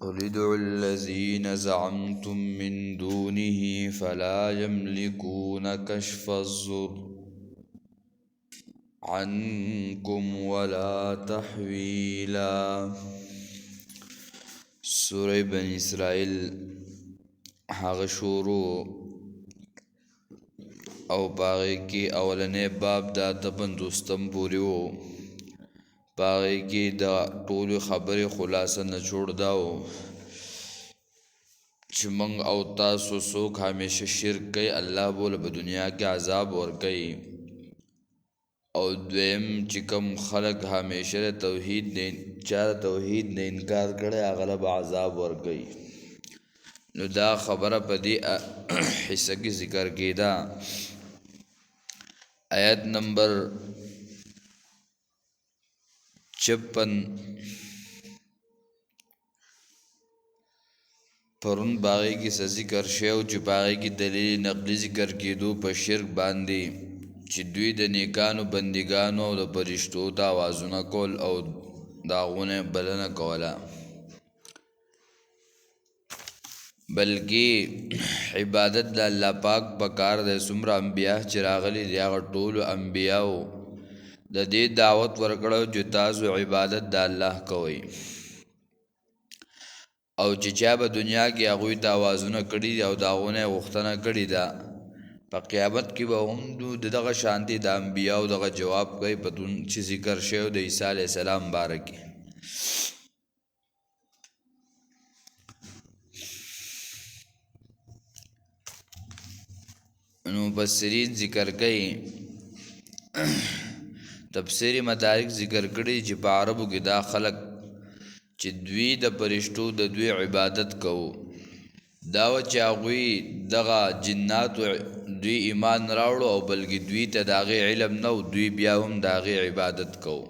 قل ادعوا الذين زعمتم من دونه فلا يملكون كشف الضر عنكم ولا تحويلا. سورة بني اسرائیل هغه شروع او باغی کی اولنې باب دا تپندوستم پوری وو. باغی کی دا ټول خبره خلاصه نچوړ داو چې موږ او تاسو څوک همیشه شرک کوي الله بوله په دنیا کې عذاب ورکوي، او دویم چې کوم خلق همیشه توحید نه چا توحید نه انکار کړي هغه به عذاب ورکوي. نو دا خبره په دې حصہ کې ذکر کېده. آیت نمبر 56 پرون باغی کی ذکر شیو چې باغی کی دلیل نقلی ذکر کېدو په شرک باندې چې دوی د نیکانو بندگانو او د پرشتو ته आवाजونه کول او داغونه بلنه کوله، بلکې عبادت د الله پاک پکار د څومره انبیا چې راغلي دي هغه ټول انبیاو د دې دعوت ورکړو چې تاسو عبادت د الله کوئ، او چې چا په دنیا کې هغوی ته آوازونه کړي او داغونه غوښتنه کړې ده په قیامت کې به هم دغه شانتي د انبیاو دغه جواب کوي په دون چې ذکر شوی د عیسی علیه السلام باره کې. نو مفسرین ذکر کوي تفسیری مدارک ذکر کړي چې په عربو کې دا خلق چې دوی د پرشتو د دوی عبادت کوو دا و چې هغوی دغه جنات دوی ایمان راوړو او بلکې دوی ته د هغې علم نه و دوی بیا هم د هغې عبادت کوو.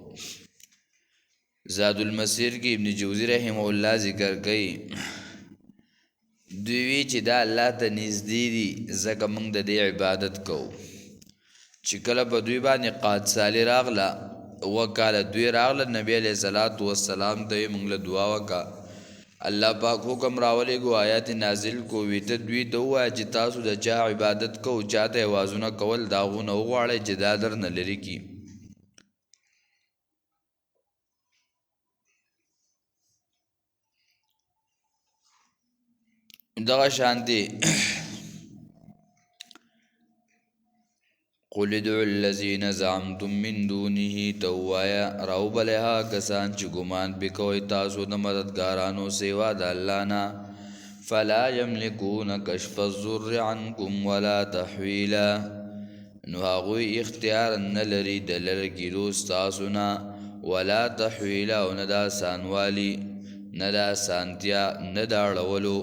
زاد المسیر کې ابن جوزی رحمه الله ذکر کوي دوی وی چې دا الله ته نږدې دي ځکه موږ د دې عبادت کوو. چې کله په دوی باندې قحط سالي راغله وکاله دوی راغله نبی علیه الصلاة والسلام ته یې موږ له دعا وکړه الله پاک حکم راولېږو آیات نازل کو وی ته دوی ته ووایه چې تاسو د چا عبادت کوو چا ته آوازونه کول د هغو نه وغواړئ چې دا درنه لرې کړي. دغه شانتي قل ادعوا الذين زعمتم من دونه توایا راوبلها کسان چې ګمان بکوي تاسو د مددګارانو سیوا د الله نه فلا يملكون كشف الضر عنكم ولا تحويلا نو هغوی اختیار نه لري د لرې کېدو ستاسو نه ولا تحویلا او نه د اسانوالي نه د اسانتیا نه د اړولو،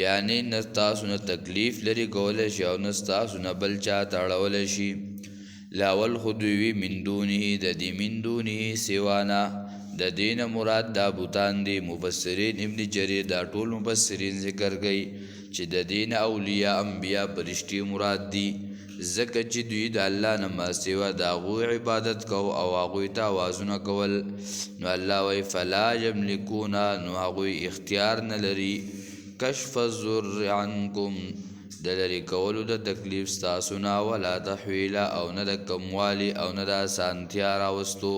یعنی نه ستاسو نه تکلیف لري کولی شي او نه ستاسو نه بل چا ته اړولی شي. لاول خو دوی وي من دونه د دې من دونه سوانا د دې نه مراد دا بوتان دي. مفسرین ابن جریر دا ټول مفسرین ذکر کوي چې د دې نه اولیاء انبیا پرشتي مراد دي ځکه چې دوی د الله نه ما سوا د هغوی عبادت کو او هغوی ته آوازونه کول. نو الله وایي فلا یملکون نو هغوی اختیار نه لري کشف الضر عنکم د لرې کولو د تکلیف ستاسو نه ولا تحویلا او نه د کموالي او نه د اسانتیا راوستو،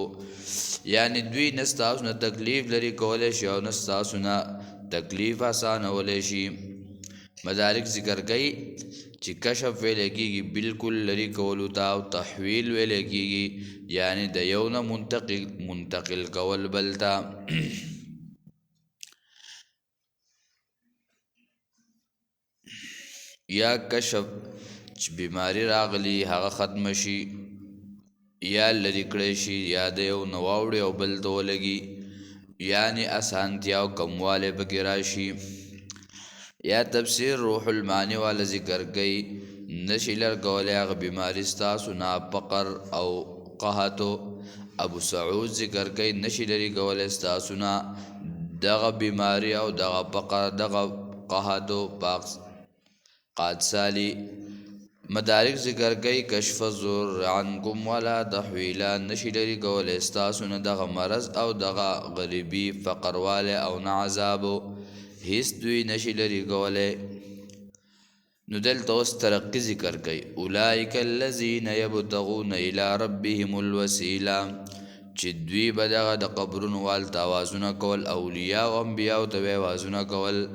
یعنی دوی نه ستاسو نه تکلیف لرې کولی شي او نه ستاسو نه تکلیف اسانولی شي. مدارک ذکر کوي چې کشف ویلی کېږي بالکل لرې کولو ته او تحویل ویلی کېږي یعنی د یو نه منتقل کول بل ته. یا کشف چې بیماری راغلی هغه ختم شي یا لرې کړی شي یا د یو نه واوړي او بل ته ولګي یعنی اسانتیا او کموالی پکې راشي. یا تفسیر روح المعانی والا ذکر کوي نشي لرګولی هغه بیماری ستاسو نه فقر او قحطو. ابو سعود ذکر کوي نشي لرې کولی ستاسو نه دغه بیماری او دغه فقر دغه قحطو قحط سالی مدارک ذکر کوي کشف الضر عنکم ولا تحویلا نشي لري کول استاسو نه دغه مرض او دغه غریبي فقرواله او نه عذابو هیڅ دوی نشي لري کوله. نو دلته اوس ترقی ذکر کوي اولئک الذین یبتغون الی ربهم الوسیله چې دوی به دغه د قبرونو والته آوازونه کول اولیاء او انبیاء ته به آوازونه کول.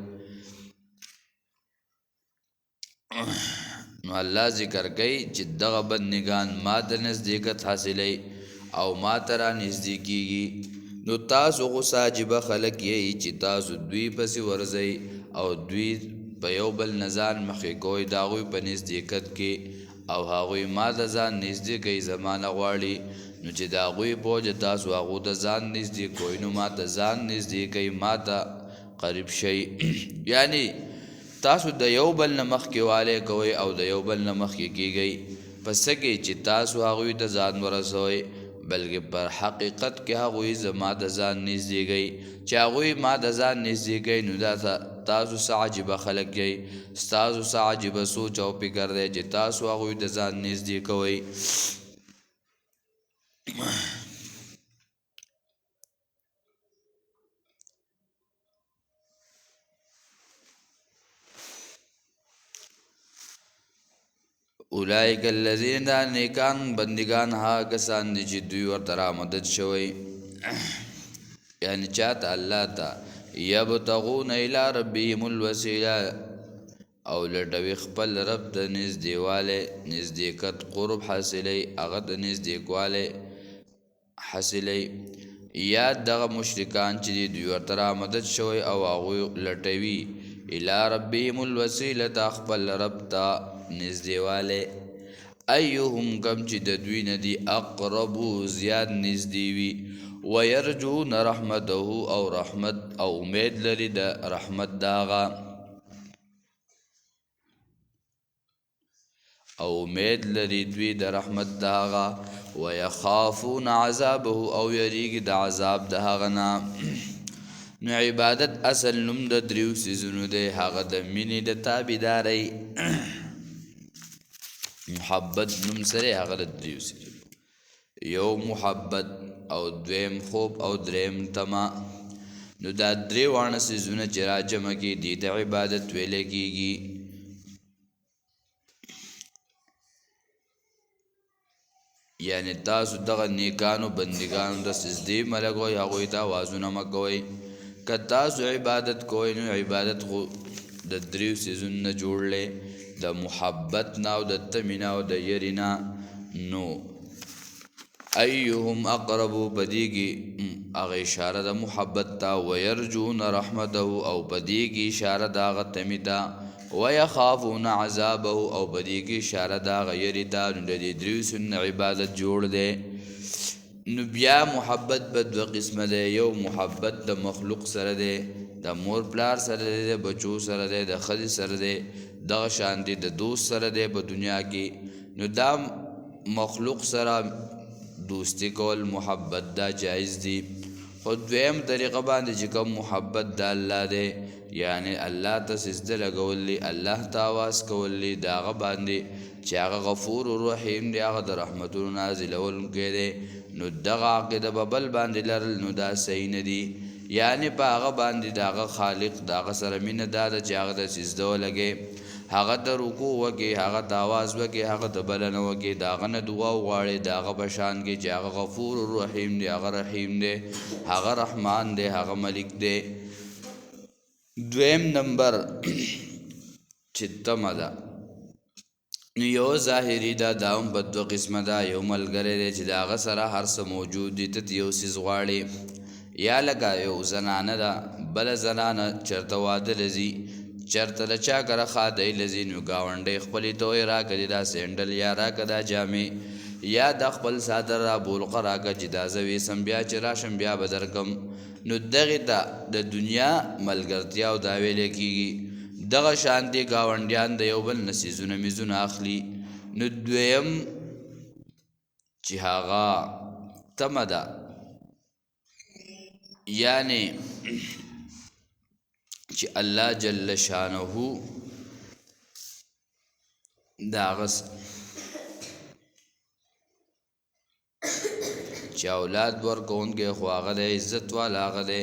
نو الله ذکر کوي چې دغه بندگان ما ته نزدېکت حاصلوي او ما ته را نږدې کېږي. نو تاسو خو ساجبه خلک یې چې تاسو دوی پسې ورځئ او دوی په یو بل نه ځان مخکې کوئ د هغوی په نزدېکت کې او هغوی ما ته ځان نږدې کوي زما نه غواړي. نو چې د هغوی په وجه تاسو هغو ته ځان نږدې کوئ نو ما ته ځان نږدې کوي ما ته قریب شئ. یعنی تاسو د یو بل نه مخکې والی کوئ او د یو بل نه مخکې کیږئ په څه کې چې تاسو هغوی ته ځان ورسوئ بلکې پر حقیقت کې هغوی زما د ځان نږدې کوي چې هغوی ما د ځان نږدې کوي. نو دا تاسو څه عجیبه خلک یئ ستاسو څه عجیبه سوچ او فکر دی چې تاسو هغوی د ځان نږدې کوئ. اولئک الذین دا نیکان بندگان ها کسان دي چې دوی ورته را مدد شوی یعنی چاته الله ته یبتغون الی ربهم الوسیله او لټوي خپل رب ته نږدېوالی نږدېکت قرب حاصلی هغه ته نږدېکوالی حاصلی. یا دغه مشرکان چې دي دوی ورته را مدد شوی او هغوی لټوي الی ربهم الوسیله خپل رب ته نزدېوالی ایهم کم چې د دوی نه دي اقربو زیات نږدې وي ویرجون رحمته او رحمت او امید لري د رحمت د هغه او امید لري دوی د رحمت د هغه ویخافون عذابه او یریږي د عذاب د هغه نه. نو عبادت اصل نوم د دریو څیزونو دی هغه د مینې د تابعدارۍ محبت نوم سره هغه د دریو څیزونو یو محبت او دویم خوب او دریم طمع. نو دا درې واړه څیزونه چې راجمع کړي دې ته عبادت ویلی کېږي. یعنی تاسو دغه نیکانو بندگانو د سجدې مه لګوئ هغوی ته آوازونه مه کوئ. که تاسو عبادت کوئ نو عبادت خو د دریو څیزونو نه جوړلی د محبت نه او د تمې نه او د یرې نه. نو ایهم اقربو په دې کې هغه اشاره د محبت ته ویرجون رحمته او په دې کې اشاره د هغه تمې ته ویخافون عذابه او په دې کې اشاره د هغه یرې ته. نو د دې دریو څیزونو عبادت جوړ دی. نو بیا محبت به دوه قسمه دی یو محبت د مخلوق سره دی د مور پلار سره دی د بچو سره دی د ښځې سره دی دغه شان دی د دوست سره دی په دنیا کې. نو دا مخلوق سره دوستی کول محبت دا جایز دی. خو دویم طریقه باندې چې کوم محبت د الله دی یعنی الله ته سجده لګول دی الله ته آواز کول دی د هغه باندې چې هغه غفور رحیم دی هغه د رحمتونو نازلونکی دی. نو دغه عقیده به بل باندې لرل نو دا صحیح نه دي. یعنی په هغه باندې د هغه خالق د هغه سره مینه دا ده چې هغه ته سجده ولګې هغه ته رکوع وکړې هغه ته آواز وکړې هغه ته بلنه وکړې د هغه نه دعا وغواړې د هغه په شان کې چې هغه غفور رحیم دی هغه رحیم دی هغه رحمان دی هغه ملک دی. دویم نمبر چې تمه ده نو یو ظاهري ده دا هم په دوه قسمه ده یو ملګری دی چې د هغه سره هر څه موجود دي ته یو څیز غواړې یا لکه یو زنانه ده بله زنانه چېرته واده له ځي چېرته له چا کره خادی له ځي نو ګاونډی خپلې ته وایي راکړه دې دا سینډل یا راکړه دا جامې یا د خپل څادر را بولقه راکړه چې دا زه ویسم بیا چې راشم بیا به درکم. نو دغې ته د دنیا ملګرتیا او دا ویلی کېږي. دغه شانتې ګاونډیان د یو بل نه څیزونه میزونه اخلي. نو دویم چې هغه تمه ده یعنی چې الله جل شانه دا غس چې اولاد ورکوونکی خو هغه دی عزت والا هغه دی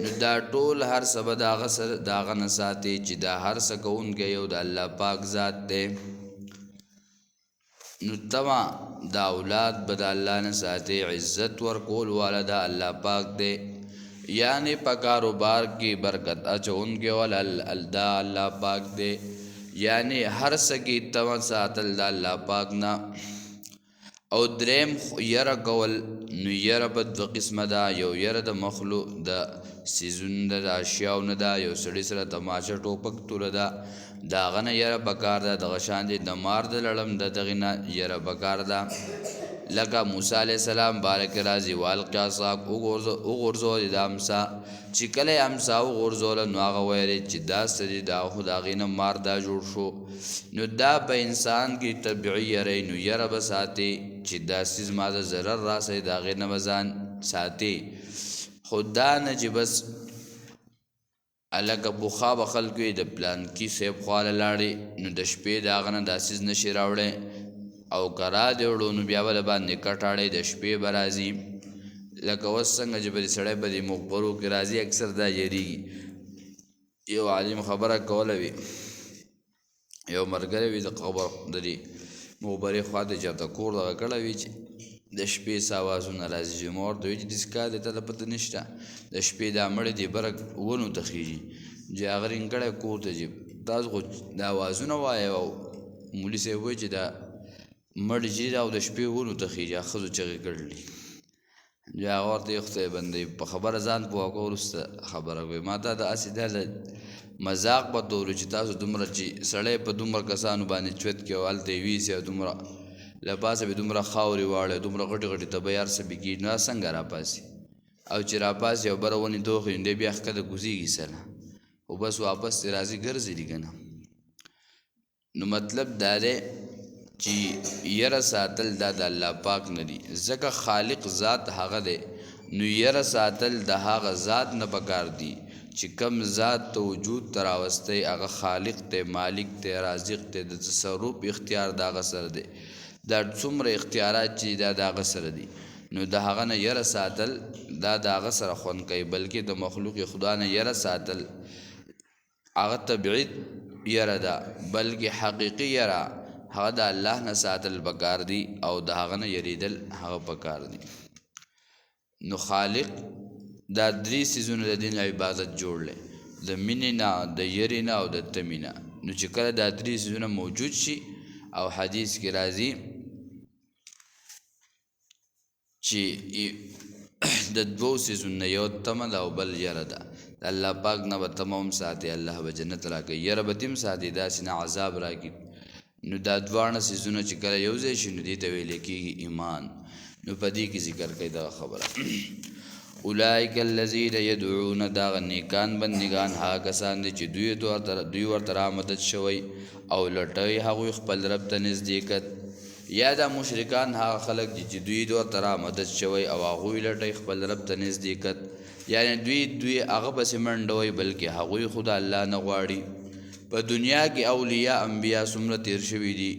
نو دا ټول هر څه به د هغه نه ساتي چې دا هر څه کوونکی یو د الله پاک ذات دی نو تما دا اولاد به د الله نه ساتي عزت ورکول والا دا الله پاک دی یعنی په کاروبار کې برکت اچونکی والا دا الله پاک دی یعنی هر څه کې تما ساتل د الله پاک نه او دریم یره کول نو یره په دوه قسمه ده یو یره د مخلوق د سیزون د اشیاو نه ده یو سړي سره تماشه ټوپک توله ده د هغه نه یره پکار ده دغه شان دی د مار د لړم د دغې نه یره پکار ده لکه موسی علیه السلام بارک راځي والقی عصاک وغورځول د امسا چې کله یې امسا وغورځوله نو هغه ویلې چې دا څه دي دا خو د هغې نه مار دا جوړ شو نو دا په انسان کې طبیعي یری نو یره به ساتي چې دا څیز ما د ضرر راسئ د هغې نه به ځان ساتي خو دا نه چې بس هلکه پخوا به خلکو یې د پلانکي صاحب خواله لاړې نو د شپې د هغه نه دا څیز نشي راوړی او که را دې وړو نو بیا به د باندې کټاړی د شپې به راځي لکه اوس څنګه چې به دې سړی په دې مقبرو کې راځي اکثر دا یریږي یو عالم خبره کوله وي یو ملګری وي د قبر د دې مقبرې خوا ته چېرته کور دغه کړی وي چې د شپې څه اوازونه راځي چې ما ورته وایي چې داسې کار دی ته ته پته نشته د شپې دا مړی دې بره ونو ته خېږي چې هغه رینګ کړی کور ته چې تاسو خو دا اوازونه وایه او مولي صاحب وایي چې دا مړ چې او د شپې ونو ته خېږي ښځو چغې کړلي چې هغه ورته یې خدای بندې په خبره ځان پوه کړه وروسته خبره کوي ما ته د هسې دا د مذاق په ډول چې تاسو دومره چې سړی په دومره کسانو باندې چوت کې او هلته یې ویسي او دومره له پاسه به دومره خاورې واړی دومره غټې غټې تبۍ هر څه به کېږي نو څنګه راپاسي او چې راپاسي او بره ونې دوخي نو دی بیا ښکته کوزېږي سره خو بس واپس ترې راځي ګرځېدي که نه نو مطلب دا دی چې یره ساتل دا د الله پاک نه دي ځکه خالق ذات هغه دی نو یره ساتل د هغه ذات نه پکار دي چې کم ذات ته وجود ته راوستی هغه خالق دی مالک دی رازق دی د تصرف اختیار د هغه سره دی دا څومره اختیارات چې دا د هغه سره دي نو د هغه نه یره ساتل دا د هغه سره خوند کوي بلکې د مخلوق خدا نه یره ساتل هغه طبیعي یره ده بلکې حقیقي یره هغه د الله نه ساتل پکار دي او د هغه نه یریدل هغه پکار دي نو خالق دا درې څیزونه د دین عبادت جوړلی د مینې نه د یرې نه او د تمې نه نو چې کله دا درې څیزونه موجود شي او حدیث کې راځي چې د دوو څیزونه یو تمه ده او بل یره ده د الله پاک نه به تمه هم ساتي الله به جنت راکوي یره به دې هم ساتي داسې نه عذاب راکړي نو دا دواړه څیزونه چې کله یو ځای شي نو دې ته ویلی کېږي ایمان نو په دې کې ذکر کوي دغه خبره اولئک الذین یدعون دغه نیکان بندګان هغه کسان دي چې دوی ورته رامدد شوی او لټوي هغوی خپل رب ته نزدېکت یا دا مشرکان هغه خلک دي چې دوی ورته رامدد شوی او هغوی لټوي خپل رب ته نزدېکت یعنی دوی هغه پسې منډه وی بلکې هغوی خو د الله نه غواړي په دنیا کې اولیاء انبیا څومره تیر شوي دي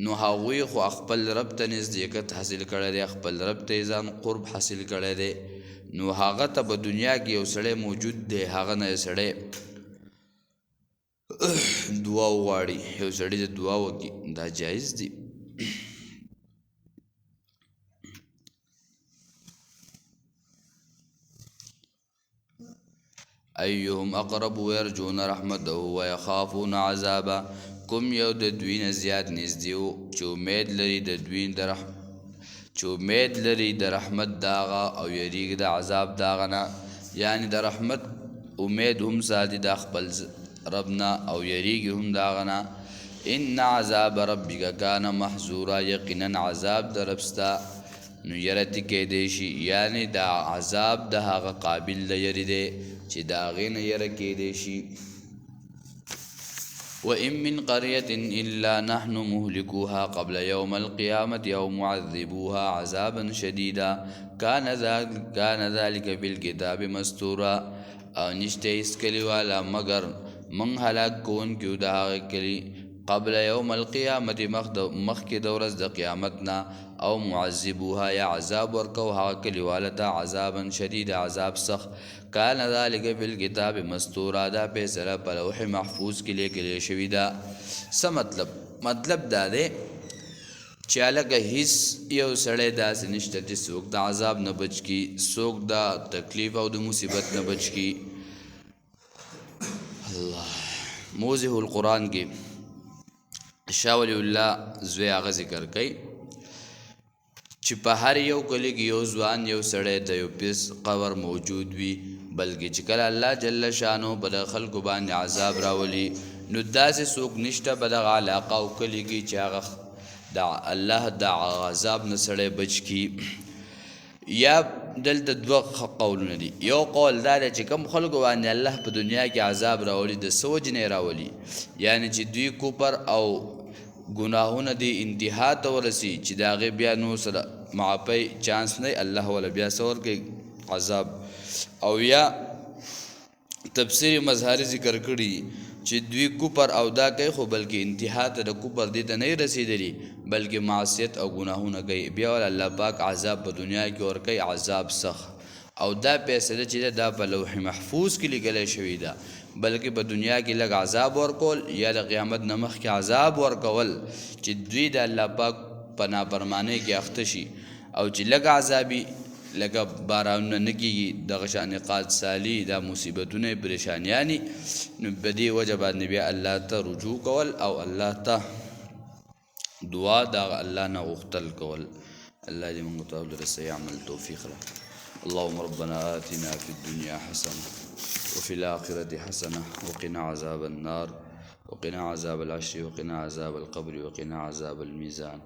نو هغوی خو خپل رب ته نزدېکت حاصل کړی دی خپل رب ته ځان قرب حاصل کړی دی نو هغه ته په دنیا کې یو سړی موجود دی هغه نه یو سړی دعا وغواړي یو سړی د دعا وکړي دا جایز دی ایهم اقرب ويرجون رحمته ويخافون عذابه کوم یو د دوی نه زیات نږدې و چې امید لري د رحمت داغه او یریږي د عذاب داغه نه یعنی د رحمت امید هم ساتي د خپل رب نه او یریږي هم داغه نه ان عذاب ربک کان محظورا یقینا عذاب د رب ستا نو یرتی کېدی شي یعنی دا عذاب د هغه قابل د یری دی چې د هغې نه یره کېدی شي وإن من قرية إلا نحن مهلكوها قبل يوم القيامة أو معذبوها عذابا شديدا كان ذلك بالكتاب مستورا او نشته اس کلی والا مگر من هلاک کون کیو د هغه کلی قبل یوم القیامت مخکې د ورځ د قیامت نه او معذبوها یا عذاب ورکو هغه کلیوالته عذابا شدید عذاب سخت کان ذلک فی الکتاب مستورا دا فیصله په لوح محفوظ کې لیکل شوې ده. څه مطلب دا دی چې هلکه هیڅ یو سړی داسې نشته چې څوک د عذاب نه بچ کي، څوک د تکلیف او د مصیبت نه بچ کي. الله موضح القرآن کې شاه ولی الله زوی هغه ذکر کوي چې په هر یو کلي کې یو ځوان یو سړی د یو پیس قبر موجود وي، بلکې چې کله الله جل شانو په د خلکو باندې عذاب راولي نو داسې څوک نشته په دغه علاقه او کلي کې چې هغه د الله د عذاب نه سړی بچ کی. یا دلته دوه قولونه دي. یو قول دا دی چې کوم خلکو باندې الله په دنیا کې عذاب راولي د څه وجې نه راولي، یعنی چې دوی کفر او ګناهونه دي انتها ته ورسي چې د هغې بیا نو سره معافی چانس نه الله ولا بیا څه ورکوي عذاب. او یا تفسیر مظهري ذکر کړي چې دوی کفر او دا کوي خو بلکې انتها ته د کفر دې ته نه رسېدلي بلکې معصیت او ګناهونه کوي، بیا ول الله پاک عذاب په دنیا کې ورکوي عذاب سخت. او دا فیصله چې دا په لوح محفوظ کې لیکلی شوې ده، بلکې په دنیا کې لږ عذاب ورکول یا د قیامت نه مخکې عذاب ورکول چې دوی د الله پاک په نافرمانۍ کې اخته شي، او چې لږ عذابي لکه بارانونه نه کېږي دغه شان قات سالي دا مصیبتونه پریشانیانې، نو په دې وجه باندې بیا الله ته رجوع کول او الله ته دعا د الله نه غوښتل کول. الله دې موږ ته ولر صحیح عمل توفیق راکړي. اللهم ربنا آتنا في الدنيا حسنة وفي الآخرة حسنة وقنا عذاب النار وقنا عذاب العشر وقنا عذاب القبر وقنا عذاب الميزان.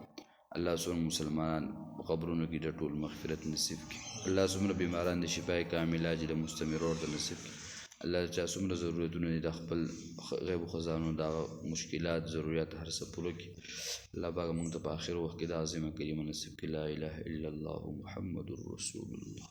الله سبحانه مسلمانان قبرونو کې د ټول مغفرت نصیب کړي. الله څومره بیماران د شفای کامل عاجل مستمر ورته نصیب کړي. الله چې څومره ضرورتونه دي د خپل غیب خزانو دا مشکلات ضرورت هر څه پوره کړي. الله پاک موږ ته په آخر وخت کې د عظیمه کلمه نصیب کړي لا اله الا الله محمد رسول الله.